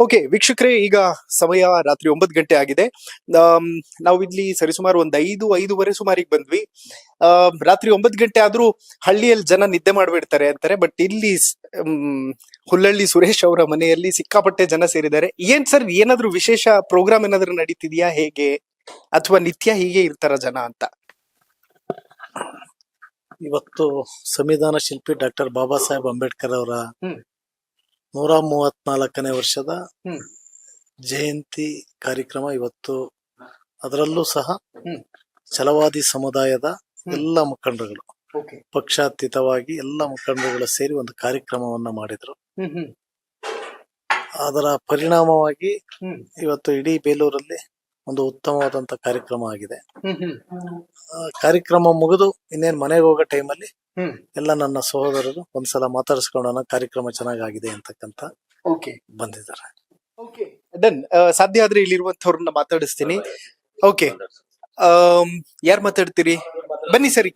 Okay ವೀಕ್ಷಕರೇ, ಈಗ ಸಮಯ ರಾತ್ರಿ 9 ಗಂಟೆ ಆಗಿದೆ. ನಾವು ಇಲ್ಲಿ ಸರಿಸುಮಾರು ಒಂದು 5-5:30 ಸುಮಾರಿಗೆ ಬಂದ್ವಿ. ರಾತ್ರಿ 9 ಗಂಟೆ ಆದ್ರೂ ಹಳ್ಳಿಯಲ್ಲಿ ಜನ ನಿದ್ದೆ ಮಾಡ್ಬಿಡ್ತಾರೆ ಅಂತಾರೆ. ಬಟ್ ಇಲ್ಲಿ ಹುಲ್ಲಳ್ಳಿ ಸುರೇಶ್ ಅವರ ಮನೆಯಲ್ಲಿ ಸಿಕ್ಕಾಪಟ್ಟೆ ಜನ ಸೇರಿದ್ದಾರೆ. ಏನ್ ಸರ್, ಏನಾದ್ರೂ ವಿಶೇಷ ಪ್ರೋಗ್ರಾಮ್ ಏನಾದ್ರೂ ನಡೀತಿದ್ಯಾ ಹೇಗೆ, ಅಥವಾ ನಿತ್ಯ ಹೀಗೆ ಇರ್ತಾರ ಜನ ಅಂತ? ಇವತ್ತು ಸಂವಿಧಾನ ಶಿಲ್ಪಿ ಡಾಕ್ಟರ್ ಬಾಬಾ ಸಾಹೇಬ್ ಅಂಬೇಡ್ಕರ್ ಅವರ 134ನೇ ವರ್ಷದ ಜಯಂತಿ ಕಾರ್ಯಕ್ರಮ ಇವತ್ತು. ಅದರಲ್ಲೂ ಸಹ ಛಲವಾದಿ ಸಮುದಾಯದ ಎಲ್ಲ ಮುಖಂಡರುಗಳು ಪಕ್ಷಾತೀತವಾಗಿ ಎಲ್ಲ ಮುಖಂಡರುಗಳು ಸೇರಿ ಒಂದು ಕಾರ್ಯಕ್ರಮವನ್ನ ಮಾಡಿದ್ರು. ಅದರ ಪರಿಣಾಮವಾಗಿ ಇವತ್ತು ಇಡೀ ಬೇಲೂರಲ್ಲಿ ಒಂದು ಉತ್ತಮವಾದಂತ ಕಾರ್ಯಕ್ರಮ ಆಗಿದೆ. ಕಾರ್ಯಕ್ರಮ ಮುಗಿದು ಇನ್ನೇನ್ ಮನೆಗೆ ಹೋಗೋ ಟೈಮಲ್ಲಿ ಎಲ್ಲ ನನ್ನ ಸಹೋದರರು ಒಂದ್ಸಲ ಮಾತಾಡಿಸ್ಕೊಂಡ ಕಾರ್ಯಕ್ರಮ ಚೆನ್ನಾಗಿದೆ ಅಂತಕ್ಕಂತ ಬಂದಿದ್ದಾರೆ. ಡನ್. ಸಾಧ್ಯ ಆದ್ರೆ ಇಲ್ಲಿರುವಂತವ್ರನ್ನ ಮಾತಾಡಿಸ್ತೀನಿ. ಓಕೆ, ಯಾರು ಮಾತಾಡ್ತೀರಿ? ಬನ್ನಿ ಸರ್, ಈ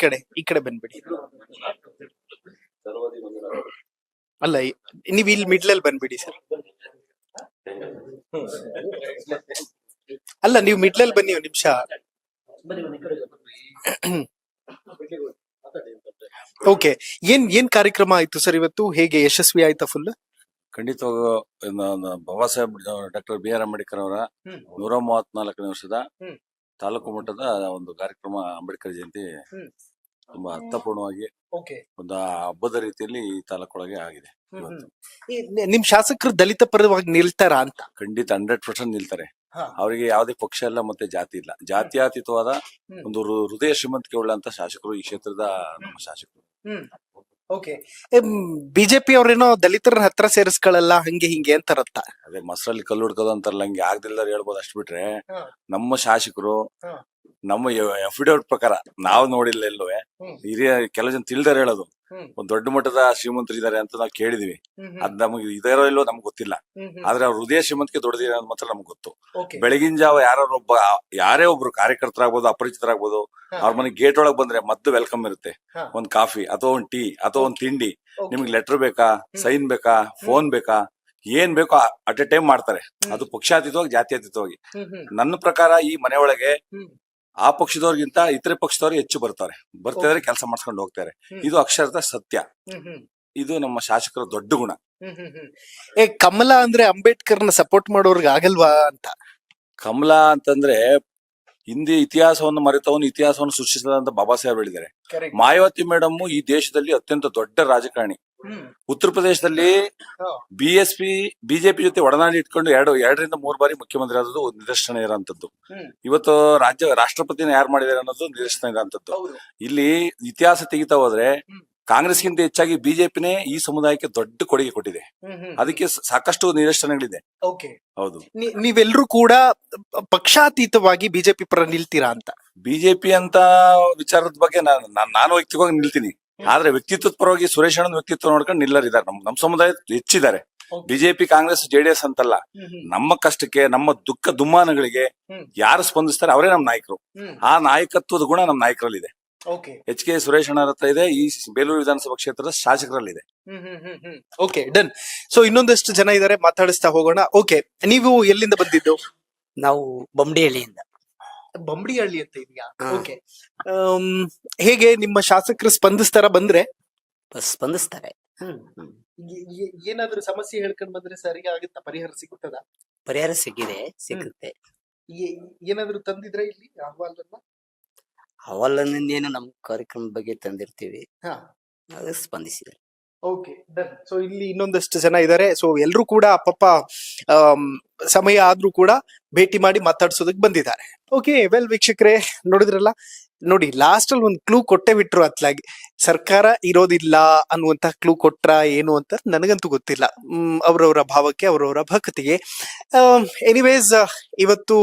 ಕಡೆ ಬಂದ್ಬಿಡಿ. ಅಲ್ಲ, ನೀವ್ ಇಲ್ಲಿ ಮಿಡ್ಲಲ್ಲಿ ಬಂದ್ಬಿಡಿ ಸರ್. ಅಲ್ಲ, ನೀವು ಮಿಡ್ಲಲ್ಲಿ ಬನ್ನಿ ಒಂದು ನಿಮಿಷ. ಓಕೆ, ಏನ್ ಕಾರ್ಯಕ್ರಮ ಆಯ್ತು ಸರ್ ಇವತ್ತು? ಹೇಗೆ ಯಶಸ್ವಿ ಆಯ್ತಾ ಫುಲ್? ಖಂಡಿತವಾಗೂ ಬಾಬಾ ಸಾಹೇಬ್ ಡಾಕ್ಟರ್ BR ಅಂಬೇಡ್ಕರ್ ಅವರ 134ನೇ ವರ್ಷದ ತಾಲೂಕು ಮಟ್ಟದ ಒಂದು ಕಾರ್ಯಕ್ರಮ, ಅಂಬೇಡ್ಕರ್ ಜಯಂತಿ ತುಂಬಾ ಅರ್ಥಪೂರ್ಣವಾಗಿ ಒಂದು ಹಬ್ಬದ ರೀತಿಯಲ್ಲಿ ಈ ತಾಲೂಕೊಳಗೆ ಆಗಿದೆ. ನಿಮ್ ಶಾಸಕರು ದಲಿತ ಪರವಾಗಿ ನಿಲ್ತಾರ ಅಂತ? ಖಂಡಿತ 100% ನಿಲ್ತಾರೆ. ಅವರಿಗೆ ಯಾವುದೇ ಪಕ್ಷ ಇಲ್ಲ, ಮತ್ತೆ ಜಾತಿ ಇಲ್ಲ. ಜಾತ್ಯಾತೀತವಾದ ಒಂದು ಹೃದಯ ಶ್ರೀಮಂತಿಕೆ ಉಳ್ಳಂತ ಶಾಸಕರು ಈ ಕ್ಷೇತ್ರದ ನಮ್ಮ ಶಾಸಕರು. ಓಕೆ, ಬಿಜೆಪಿ ಅವ್ರೇನೋ ದಲಿತರ ಹತ್ರ ಸೇರಿಸ್ಕೊಳ್ಳಲ್ಲ ಹಂಗೆ ಹಿಂಗೆ ಅಂತಾರತ್ತ. ಅದೇ ಮೊಸರಲ್ಲಿ ಕಲ್ಲು ಹುಡ್ಕೋದು ಅಂತಾರಲ್ಲ, ಹಂಗೆ ಆಗ್ದಿಲ್ದಾರ ಹೇಳ್ಬೋದು. ಅಷ್ಟು ಬಿಟ್ರೆ ನಮ್ಮ ಶಾಸಕರು ನಮ್ಮ ಅಫಿಡೇವಿಟ್ ಪ್ರಕಾರ ನಾವು ನೋಡಿಲ್ಲ ಎಲ್ಲೂ. ಹಿರಿಯ ಕೆಲವು ಜನ ತಿಳಿದಾರೆ ಹೇಳೋದು, ಒಂದ್ ದೊಡ್ಡ ಮಟ್ಟದ ಶ್ರೀಮಂತರು ಇದಾರೆ ಅಂತ ನಾವು ಕೇಳಿದ್ವಿ. ಅದ್ ನಮಗೆ ಇದಾರೋ ಇಲ್ಲೋ ನಮ್ಗೆ ಗೊತ್ತಿಲ್ಲ. ಆದ್ರೆ ಅವ್ರ ಹೃದಯ ಶ್ರೀಮಂತಿಕೆ ದೊಡ್ಡದಿದೆ ಅಂತ ಮಾತ್ರ ನಮ್ಗೆ ಗೊತ್ತು. ಬೆಳಗಿನ ಜಾವ ಯಾರೇ ಒಬ್ರು ಕಾರ್ಯಕರ್ತರಾಗ್ಬೋದು, ಅಪರಿಚಿತರಾಗ್ಬೋದು, ಅವ್ರ ಮನೆ ಗೇಟ್ ಒಳಗ್ ಬಂದ್ರೆ ಮದ್ದು ವೆಲ್ಕಮ್ ಇರುತ್ತೆ. ಒಂದ್ ಕಾಫಿ ಅಥವಾ ಒಂದ್ ಟೀ ಅಥವಾ ಒಂದ್ ತಿಂಡಿ, ನಿಮ್ಗೆ ಲೆಟರ್ ಬೇಕಾ, ಸೈನ್ ಬೇಕಾ, ಫೋನ್ ಬೇಕಾ, ಏನ್ ಬೇಕೋ ಅಟ್ ಎ ಟೈಮ್ ಮಾಡ್ತಾರೆ. ಅದು ಪಕ್ಷಾತೀತವಾಗಿ ಜಾತ್ಯತೀತವಾಗಿ. ನನ್ನ ಪ್ರಕಾರ ಈ ಮನೆ ಒಳಗೆ ಆ ಪಕ್ಷದವ್ರಿಗಿಂತ ಇತರೆ ಪಕ್ಷದವ್ರು ಹೆಚ್ಚು ಬರ್ತಾರೆ ಕೆಲಸ ಮಾಡ್ಸ್ಕೊಂಡು ಹೋಗ್ತಾರೆ. ಇದು ಅಕ್ಷರದ ಸತ್ಯ. ಇದು ನಮ್ಮ ಶಾಸಕರ ದೊಡ್ಡ ಗುಣ. ಕಮಲ ಅಂದ್ರೆ ಅಂಬೇಡ್ಕರ್ನ ಸಪೋರ್ಟ್ ಮಾಡೋರ್ಗ ಆಗಲ್ವಾ ಅಂತ? ಕಮಲ ಅಂತಂದ್ರೆ ಹಿಂದಿ ಇತಿಹಾಸವನ್ನು ಮರೆತವನು ಇತಿಹಾಸವನ್ನು ಸೃಷ್ಟಿಸಿದಂತ ಬಾಬಾ ಸಾಹೇಬ್ ಹೇಳಿದ್ದಾರೆ. ಮಾಯಾವತಿ ಮೇಡಮ್ ಈ ದೇಶದಲ್ಲಿ ಅತ್ಯಂತ ದೊಡ್ಡ ರಾಜಕಾರಣಿ. ಉತ್ತರ ಪ್ರದೇಶದಲ್ಲಿ ಬಿಜೆಪಿ ಜೊತೆ ಒಡನಾಡಿ ಇಟ್ಕೊಂಡು 2ರಿಂದ 3 ಬಾರಿ ಮುಖ್ಯಮಂತ್ರಿ ಆದದ್ದು ಒಂದು ನಿದರ್ಶನ ಇರೋಂಥದ್ದು. ಇವತ್ತು ರಾಷ್ಟ್ರಪತಿನ ಯಾರು ಮಾಡಿದಾರೆ ಅನ್ನೋದು ನಿದರ್ಶನ ಇರೋಂಥದ್ದು. ಇಲ್ಲಿ ಇತಿಹಾಸ ತೆಗಿತಾ ಹೋದ್ರೆ ಕಾಂಗ್ರೆಸ್ಗಿಂತ ಹೆಚ್ಚಾಗಿ ಬಿಜೆಪಿನೇ ಈ ಸಮುದಾಯಕ್ಕೆ ದೊಡ್ಡ ಕೊಡುಗೆ ಕೊಟ್ಟಿದೆ. ಅದಕ್ಕೆ ಸಾಕಷ್ಟು ನಿದರ್ಶನಗಳಿದೆ. ಹೌದು, ನೀವೆಲ್ಲರೂ ಕೂಡ ಪಕ್ಷಾತೀತವಾಗಿ ಬಿಜೆಪಿ ಪರ ನಿಲ್ತೀರಾ ಅಂತ? ಬಿಜೆಪಿ ಅಂತ ವಿಚಾರದ ಬಗ್ಗೆ ನಾನು ವೈಯಕ್ತಿಕವಾಗಿ ನಿಲ್ತೀನಿ. ಆದ್ರೆ ವ್ಯಕ್ತಿತ್ವದ ಪರವಾಗಿ ಸುರೇಶ್ ಅಣ್ಣನ ವ್ಯಕ್ತಿತ್ವ ನೋಡ್ಕೊಂಡು ನಿಲ್ಲರಿದ್ದಾರೆ. ನಮ್ಮ ಸಮುದಾಯ ಹೆಚ್ಚಿದ್ದಾರೆ. ಬಿಜೆಪಿ ಕಾಂಗ್ರೆಸ್ JDS ಅಂತಲ್ಲ. ನಮ್ಮ ಕಷ್ಟಕ್ಕೆ, ನಮ್ಮ ದುಃಖ ದುಮ್ಮಾನಗಳಿಗೆ ಯಾರು ಸ್ಪಂದಿಸ್ತಾರೆ ಅವರೇ ನಮ್ಮ ನಾಯಕರು. ಆ ನಾಯಕತ್ವದ ಗುಣ ನಮ್ಮ ನಾಯಕರಲ್ಲಿದೆ. HK ಸುರೇಶ್ ಅಣ್ಣರ ಹತ್ರ ಇದೆ, ಈ ಬೇಲೂರು ವಿಧಾನಸಭಾ ಕ್ಷೇತ್ರದ ಶಾಸಕರಲ್ಲಿದೆ. Okay, done. ಸೊ ಇನ್ನೊಂದಷ್ಟು ಜನ ಇದಾರೆ, ಮಾತಾಡಿಸ್ತಾ ಹೋಗೋಣ. ಓಕೆ, ನೀವು ಎಲ್ಲಿಂದ ಬಂದಿದ್ದು? ನಾವು ಬೊಂಬಡಿಹಳ್ಳಿಯಿಂದ. ಬೊಂಬಡಿಹಳ್ಳಿ ಅಂತ ಇದೆಯಾ? ಓಕೆ, ಹೇಗೆ ನಿಮ್ಮ ಶಾಸಕರು ಸ್ಪಂದಿಸ್ತಾರ ಬಂದ್ರೆ? ಸ್ಪಂದಿಸ್ತಾರೆ. ಏನಾದ್ರೂ ಸಮಸ್ಯೆ ಹೇಳ್ಕೊಂಡ್ ಬಂದ್ರೆ ಸರಿ ಆಗುತ್ತಾ? ಪರಿಹಾರ ಸಿಗುತ್ತದ? ಪರಿಹಾರ ಸಿಗುತ್ತೆ. ಏನಾದ್ರು ತಂದಿದ್ರೆ ಇಲ್ಲಿ ಅವಲನ್ನೇನು ನಮ್ ಕಾರ್ಯಕ್ರಮದ ಬಗ್ಗೆ ತಂದಿರ್ತೀವಿ, ಸ್ಪಂದಿಸಿದ್ರೆ. Okay, done. ಸೊ ಇಲ್ಲಿ ಇನ್ನೊಂದಷ್ಟು ಜನ ಇದಾರೆ. ಸೊ ಎಲ್ರು ಕೂಡ ಪಾಪ ಸಮಯ ಆದ್ರೂ ಕೂಡ ಭೇಟಿ ಮಾಡಿ ಮಾತಾಡ್ಸೋದಕ್ ಬಂದಿದ್ದಾರೆ. ಓಕೆ, ವೆಲ್ ವೀಕ್ಷಕರೇ, ನೋಡಿದ್ರಲ್ಲ. ನೋಡಿ, ಲಾಸ್ಟ್ ಅಲ್ಲಿ ಒಂದು ಕ್ಲೂ ಕೊಟ್ಟೆ ಬಿಟ್ರು. ಅತ್ಲಾಗಿ ಸರ್ಕಾರ ಇರೋದಿಲ್ಲ ಅನ್ನುವಂತ ಕ್ಲೂ ಕೊಟ್ರ ಏನು ಅಂತ ನನಗಂತೂ ಗೊತ್ತಿಲ್ಲ. ಅವರವರ ಭಾವಕ್ಕೆ, ಅವರವರ ಭಕ್ತಿಗೆ. ಎನಿವೇಸ್, ಇವತ್ತು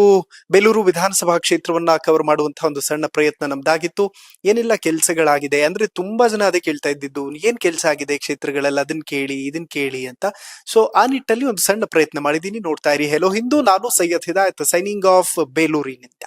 ಬೇಲೂರು ವಿಧಾನಸಭಾ ಕ್ಷೇತ್ರವನ್ನ ಕವರ್ ಮಾಡುವಂತಹ ಒಂದು ಸಣ್ಣ ಪ್ರಯತ್ನ ನಮ್ದಾಗಿತ್ತು. ಏನೆಲ್ಲ ಕೆಲ್ಸಗಳಾಗಿದೆ ಅಂದ್ರೆ ತುಂಬಾ ಜನ ಅದೇ ಕೇಳ್ತಾ ಇದ್ದಿದ್ದು, ಏನ್ ಕೆಲ್ಸ ಆಗಿದೆ ಕ್ಷೇತ್ರಗಳೆಲ್ಲ, ಅದನ್ನ ಕೇಳಿ ಇದನ್ ಕೇಳಿ ಅಂತ. ಸೊ ಆ ನಿಟ್ಟಲ್ಲಿ ಒಂದು ಸಣ್ಣ ಪ್ರಯತ್ನ ಮಾಡಿದೀನಿ. ನೋಡ್ತಾ ಇರಿ ಹೆಲೋ ಹಿಂದೂ. ನಾನು ಸೈಯದ್ ಹಿದಾಯತ್, ಸೈನಿಂಗ್ ಆಫ್ ಬೇಲೂರಿನಿಂದ.